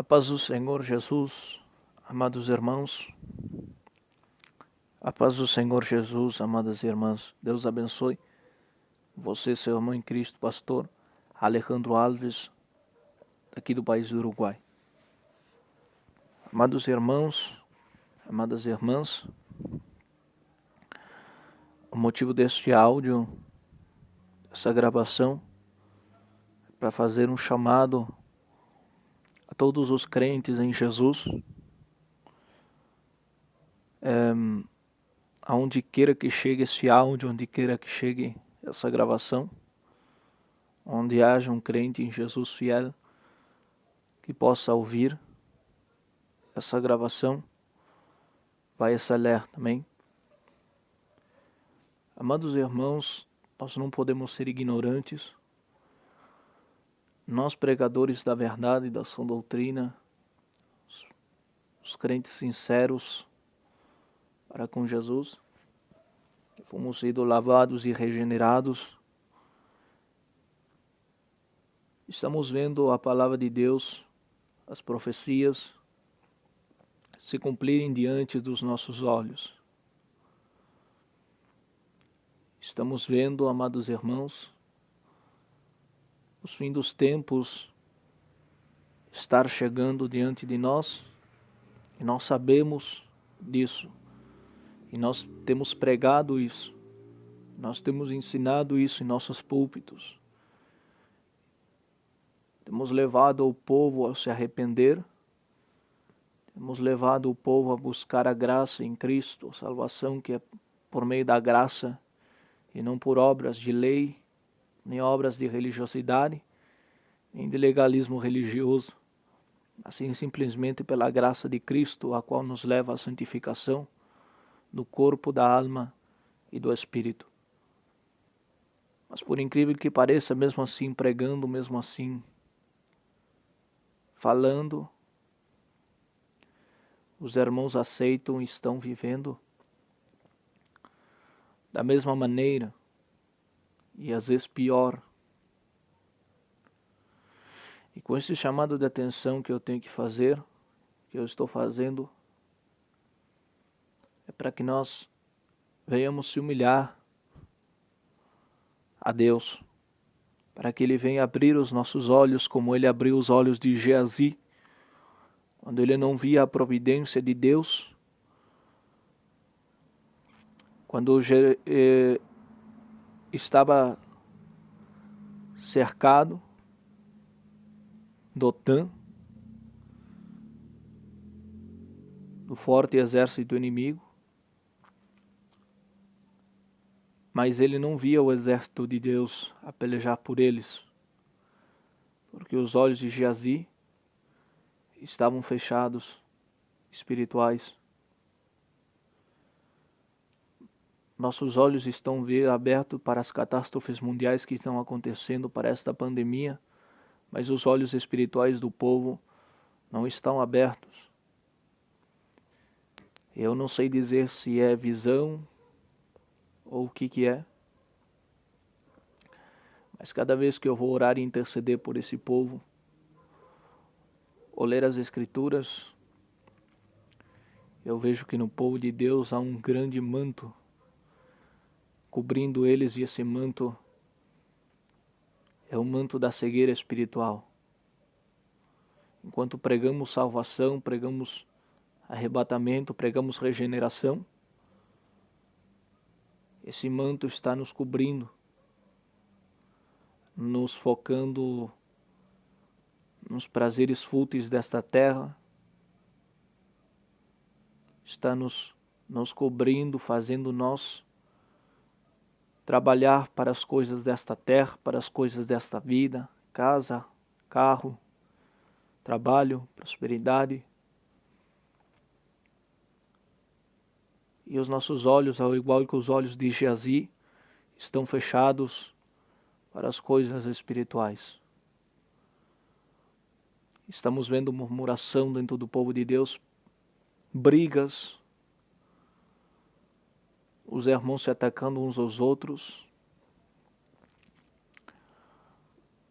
A paz do Senhor Jesus, amados irmãos. A paz do Senhor Jesus, amadas irmãs. Deus abençoe você, seu irmão em Cristo, pastor Alejandro Alves, aqui do país do Uruguai. Amados irmãos, amadas irmãs, o motivo deste áudio, essa gravação, é para fazer um chamado a todos os crentes em Jesus, aonde queira que chegue esse áudio, onde queira que chegue essa gravação, onde haja um crente em Jesus fiel que possa ouvir essa gravação, vai esse alerta, amém? Amados irmãos, nós não podemos ser ignorantes. Nós, pregadores da verdade e da sã doutrina, os crentes sinceros para com Jesus, que fomos sido lavados e regenerados, estamos vendo a palavra de Deus, as profecias, se cumprirem diante dos nossos olhos. Estamos vendo, amados irmãos, os fins dos tempos estar chegando diante de nós, e nós sabemos disso, e nós temos pregado isso, nós temos ensinado isso em nossos púlpitos, temos levado o povo a se arrepender, temos levado o povo a buscar a graça em Cristo, a salvação que é por meio da graça, e não por obras de lei, nem obras de religiosidade, nem de legalismo religioso, assim simplesmente pela graça de Cristo, a qual nos leva à santificação do corpo, da alma e do espírito. Mas por incrível que pareça, mesmo assim pregando, mesmo assim falando, os irmãos aceitam e estão vivendo da mesma maneira, e às vezes pior. E com esse chamado de atenção que eu tenho que fazer, que eu estou fazendo, é para que nós venhamos se humilhar a Deus, para que Ele venha abrir os nossos olhos, como Ele abriu os olhos de Geazi, quando ele não via a providência de Deus, quando estava cercado, Dotã, do forte exército inimigo, mas ele não via o exército de Deus a pelejar por eles, porque os olhos de Geazi estavam fechados, espirituais. Nossos olhos estão abertos para as catástrofes mundiais que estão acontecendo, para esta pandemia, mas os olhos espirituais do povo não estão abertos. Eu não sei dizer se é visão ou o que é, mas cada vez que eu vou orar e interceder por esse povo, ou ler as Escrituras, eu vejo que no povo de Deus há um grande manto cobrindo eles, e esse manto é o manto da cegueira espiritual. Enquanto pregamos salvação, pregamos arrebatamento, pregamos regeneração, esse manto está nos cobrindo, nos focando nos prazeres fúteis desta terra, está nos cobrindo, fazendo nós trabalhar para as coisas desta terra, para as coisas desta vida, casa, carro, trabalho, prosperidade. E os nossos olhos, ao igual que os olhos de Geazi, estão fechados para as coisas espirituais. Estamos vendo murmuração dentro do povo de Deus, brigas, os irmãos se atacando uns aos outros,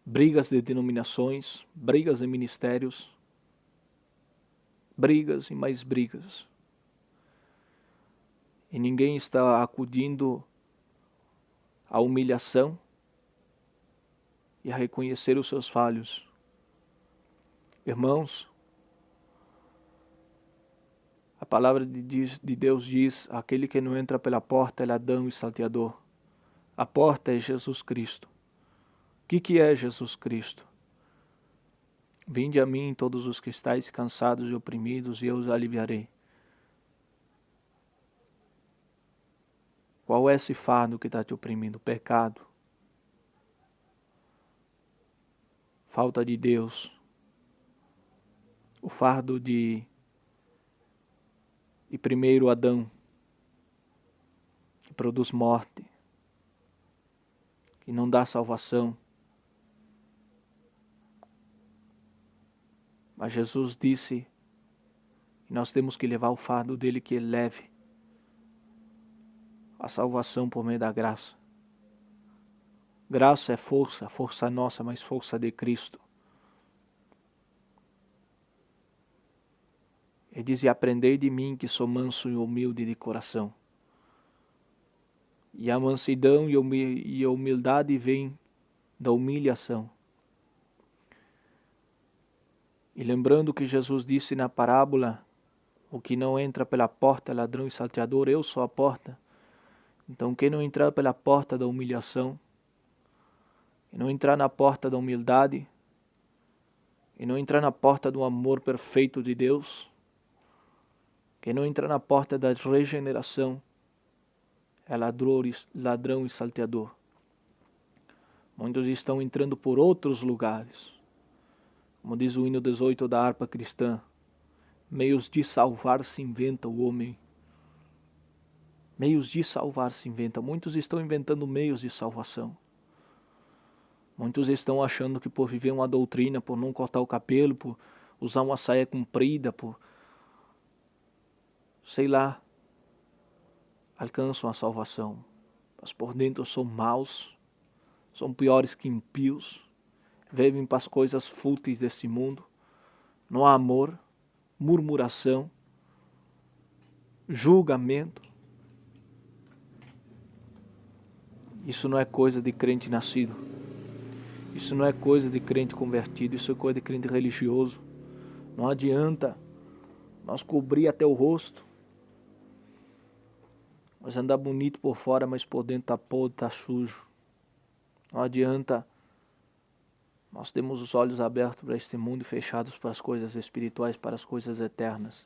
brigas de denominações, brigas de ministérios, brigas e mais brigas. E ninguém está acudindo à humilhação e a reconhecer os seus falhos. Irmãos, a palavra de Deus diz: aquele que não entra pela porta é ladrão e salteador. A porta é Jesus Cristo. O que é Jesus Cristo? Vinde a mim todos os que estáis cansados e oprimidos, e eu os aliviarei. Qual é esse fardo que está te oprimindo? Pecado. Falta de Deus. O fardo de primeiro Adão, que produz morte, que não dá salvação. Mas Jesus disse que nós temos que levar o fardo dele, que ele leve a salvação por meio da graça. Graça é força, força nossa, mas força de Cristo. Ele diz: e aprendei de mim, que sou manso e humilde de coração. E a mansidão e a humildade vêm da humilhação. E lembrando que Jesus disse na parábola: o que não entra pela porta é ladrão e salteador, eu sou a porta. Então quem não entrar pela porta da humilhação, e não entrar na porta da humildade, e não entrar na porta do amor perfeito de Deus, quem não entrar na porta da regeneração, é ladrão e salteador. Muitos estão entrando por outros lugares, como diz o hino 18 da harpa cristã: meios de salvar se inventa o homem. Meios de salvar se inventa. Muitos estão inventando meios de salvação. Muitos estão achando que por viver uma doutrina, por não cortar o cabelo, por usar uma saia comprida, por sei lá, alcançam a salvação. Mas por dentro são maus, são piores que ímpios, vivem para as coisas fúteis deste mundo. Não há amor, murmuração, julgamento. Isso não é coisa de crente nascido. Isso não é coisa de crente convertido. Isso é coisa de crente religioso. Não adianta nós cobrir até o rosto, mas andar bonito por fora, mas por dentro tá podre, tá sujo. Não adianta nós termos os olhos abertos para este mundo e fechados para as coisas espirituais, para as coisas eternas.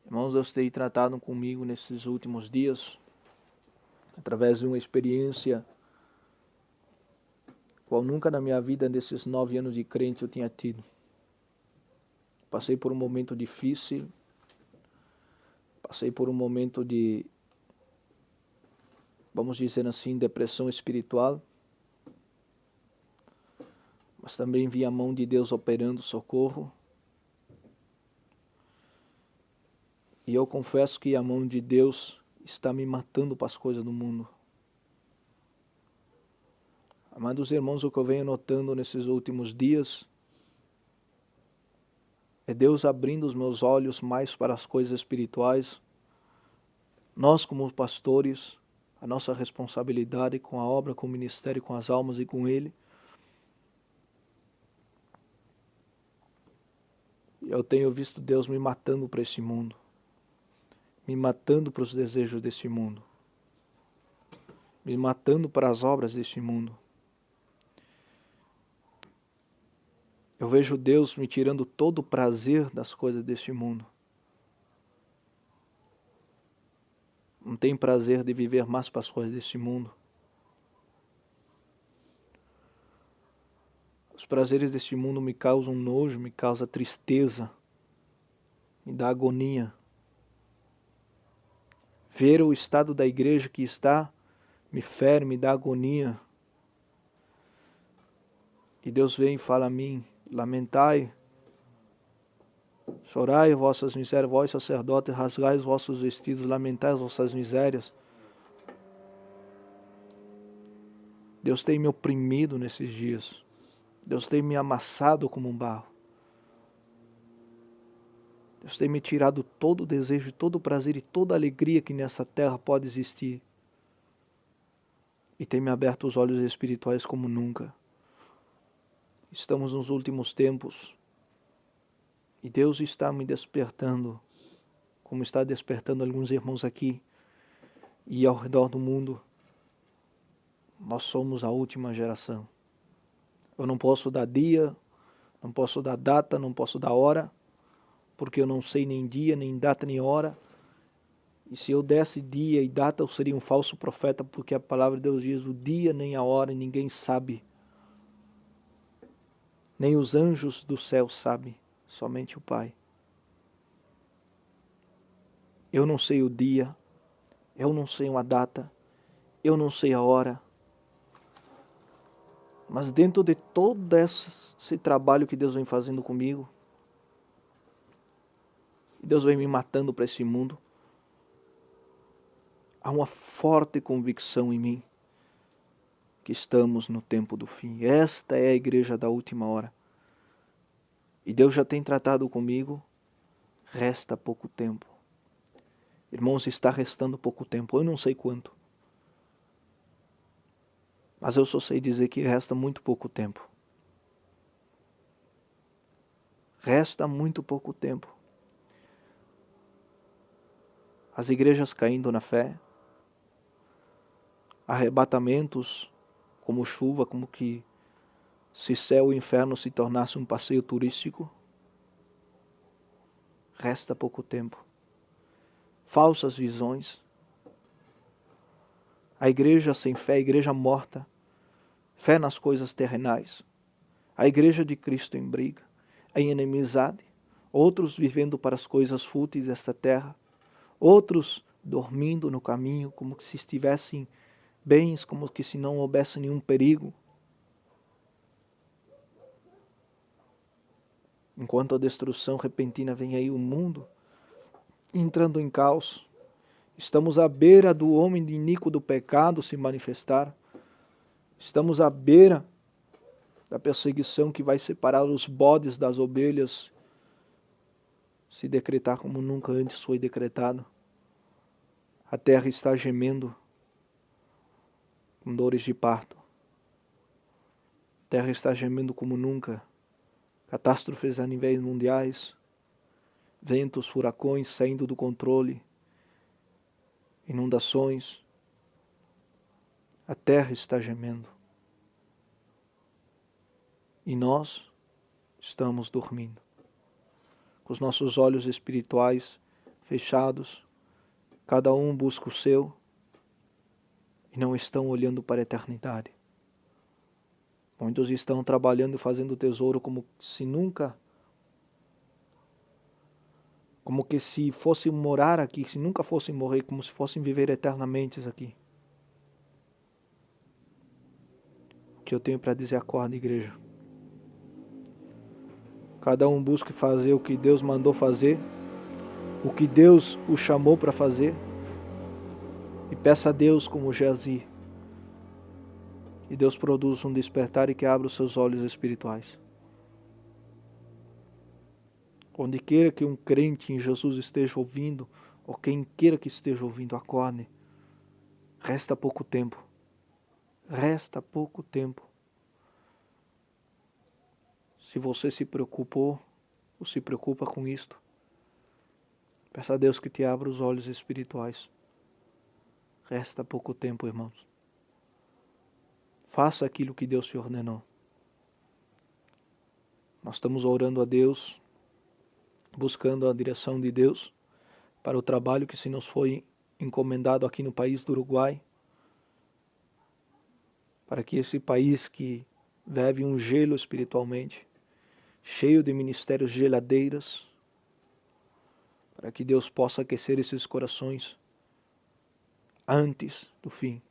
Irmãos, Deus tem tratado comigo nesses últimos dias, através de uma experiência qual nunca na minha vida, nesses 9 anos de crente, eu tinha tido. Passei por um momento difícil, passei por um momento de, vamos dizer assim, depressão espiritual, mas também vi a mão de Deus operando socorro. E eu confesso que a mão de Deus está me matando para as coisas do mundo. Amados irmãos, o que eu venho notando nesses últimos dias é Deus abrindo os meus olhos mais para as coisas espirituais. Nós, como pastores, a nossa responsabilidade com a obra, com o ministério, com as almas e com Ele. Eu tenho visto Deus me matando para esse mundo, me matando para os desejos desse mundo, me matando para as obras desse mundo. Eu vejo Deus me tirando todo o prazer das coisas deste mundo. Não tenho prazer de viver mais para as coisas deste mundo. Os prazeres deste mundo me causam nojo, me causam tristeza, me dá agonia. Ver o estado da igreja que está me fere, me dá agonia. E Deus vem e fala a mim: lamentai, chorai vossas misérias, vós sacerdotes, rasgai os vossos vestidos, lamentai as vossas misérias. Deus tem me oprimido nesses dias. Deus tem me amassado como um barro. Deus tem me tirado todo o desejo, todo o prazer e toda a alegria que nessa terra pode existir. E tem me aberto os olhos espirituais como nunca. Estamos nos últimos tempos. E Deus está me despertando, como está despertando alguns irmãos aqui e ao redor do mundo. Nós somos a última geração. Eu não posso dar dia, não posso dar data, não posso dar hora, porque eu não sei nem dia, nem data, nem hora. E se eu desse dia e data, eu seria um falso profeta, porque a palavra de Deus diz o dia nem a hora, ninguém sabe. Nem os anjos do céu sabem, somente o Pai. Eu não sei o dia, eu não sei uma data, eu não sei a hora. Mas dentro de todo esse trabalho que Deus vem fazendo comigo, Deus vem me matando para esse mundo, há uma forte convicção em mim que estamos no tempo do fim. Esta é a igreja da última hora. E Deus já tem tratado comigo, resta pouco tempo. Irmãos, está restando pouco tempo, eu não sei quanto. Mas eu só sei dizer que resta muito pouco tempo. Resta muito pouco tempo. As igrejas caindo na fé, arrebatamentos como chuva, como que se céu e inferno se tornasse um passeio turístico. Resta pouco tempo. Falsas visões. A igreja sem fé, a igreja morta, fé nas coisas terrenais. A igreja de Cristo em briga, em inimizade, outros vivendo para as coisas fúteis desta terra, outros dormindo no caminho, como que se estivessem bens, como que se não houvesse nenhum perigo. Enquanto a destruição repentina vem aí, o mundo entrando em caos. Estamos à beira do homem iníquo do pecado se manifestar. Estamos à beira da perseguição que vai separar os bodes das ovelhas, se decretar como nunca antes foi decretado. A terra está gemendo com dores de parto. A terra está gemendo como nunca. Catástrofes a níveis mundiais, ventos, furacões saindo do controle, inundações. A terra está gemendo. E nós estamos dormindo, com os nossos olhos espirituais fechados. Cada um busca o seu e não estão olhando para a eternidade. Muitos estão trabalhando e fazendo tesouro como se nunca, como que se fossem morar aqui, se nunca fossem morrer, como se fossem viver eternamente aqui. O que eu tenho para dizer, acorda, igreja. Cada um busque fazer o que Deus mandou fazer, o que Deus o chamou para fazer, e peça a Deus como Geazi. E Deus produza um despertar e que abra os seus olhos espirituais. Onde queira que um crente em Jesus esteja ouvindo, ou quem queira que esteja ouvindo, acorde. Resta pouco tempo. Resta pouco tempo. Se você se preocupou ou se preocupa com isto, peça a Deus que te abra os olhos espirituais. Resta pouco tempo, irmãos. Faça aquilo que Deus te ordenou. Nós estamos orando a Deus, buscando a direção de Deus para o trabalho que se nos foi encomendado aqui no país do Uruguai, para que esse país que vive um gelo espiritualmente, cheio de ministérios geladeiras, para que Deus possa aquecer esses corações antes do fim.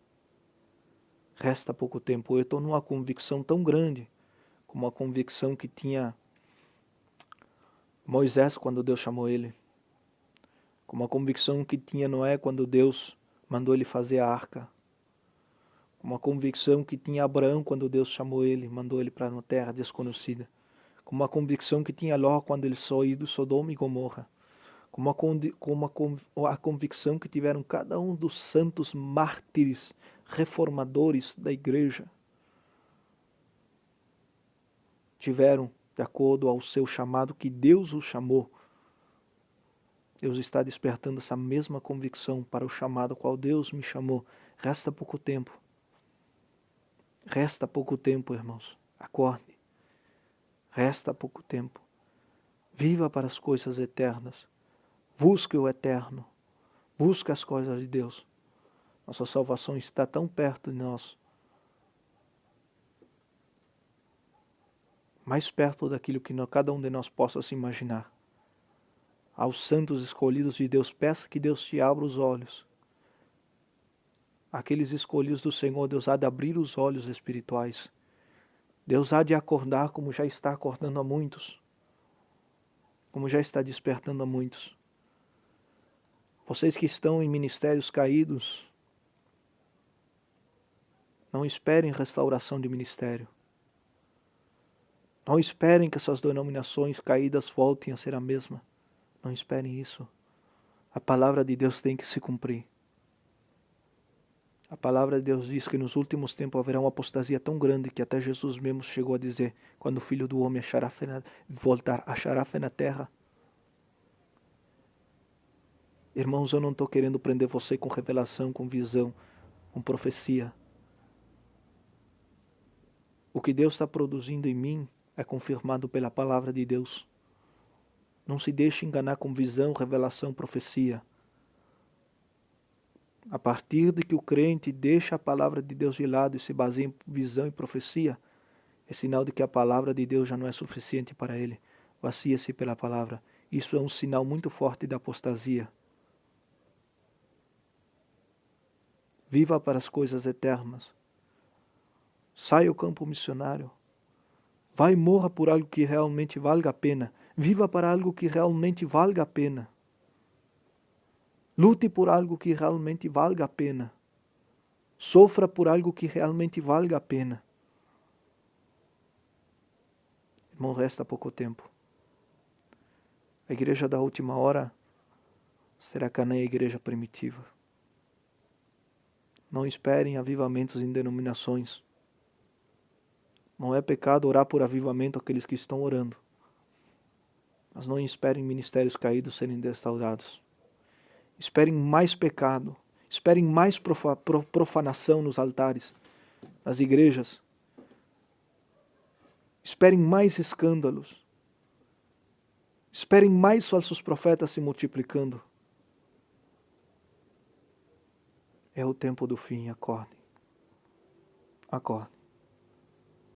Resta pouco tempo. Eu estou numa convicção tão grande, como a convicção que tinha Moisés quando Deus chamou ele, como a convicção que tinha Noé quando Deus mandou ele fazer a arca, como a convicção que tinha Abraão quando Deus chamou ele, mandou ele para uma terra desconhecida, como a convicção que tinha Ló quando ele saiu de Sodoma e Gomorra, como a convicção que tiveram cada um dos santos mártires, reformadores da igreja, tiveram de acordo ao seu chamado que Deus os chamou. Deus está despertando essa mesma convicção para o chamado qual Deus me chamou. Resta pouco tempo. Resta pouco tempo, irmãos. Acorde. Resta pouco tempo. Viva para as coisas eternas. Busque o eterno. Busque as coisas de Deus. Nossa salvação está tão perto de nós. Mais perto daquilo que cada um de nós possa se imaginar. Aos santos escolhidos de Deus, peça que Deus te abra os olhos. Aqueles escolhidos do Senhor, Deus há de abrir os olhos espirituais. Deus há de acordar como já está acordando a muitos. Como já está despertando a muitos. Vocês que estão em ministérios caídos, não esperem restauração de ministério. Não esperem que essas denominações caídas voltem a ser a mesma. Não esperem isso. A palavra de Deus tem que se cumprir. A palavra de Deus diz que nos últimos tempos haverá uma apostasia tão grande que até Jesus mesmo chegou a dizer, quando o Filho do Homem achará fé na terra. Irmãos, eu não estou querendo prender você com revelação, com visão, com profecia. O que Deus está produzindo em mim é confirmado pela palavra de Deus. Não se deixe enganar com visão, revelação, profecia. A partir de que o crente deixa a palavra de Deus de lado e se baseia em visão e profecia, é sinal de que a palavra de Deus já não é suficiente para ele. Vacia-se pela palavra. Isso é um sinal muito forte da apostasia. Viva para as coisas eternas. Saia ao campo missionário. Vá e morra por algo que realmente valga a pena. Viva para algo que realmente valga a pena. Lute por algo que realmente valga a pena. Sofra por algo que realmente valga a pena. Irmão, resta pouco tempo. A igreja da última hora será que nem a igreja primitiva. Não esperem avivamentos em denominações. Não é pecado orar por avivamento aqueles que estão orando. Mas não esperem ministérios caídos serem restaurados. Esperem mais pecado. Esperem mais profanação nos altares, nas igrejas. Esperem mais escândalos. Esperem mais falsos profetas se multiplicando. É o tempo do fim, acordem. Acordem.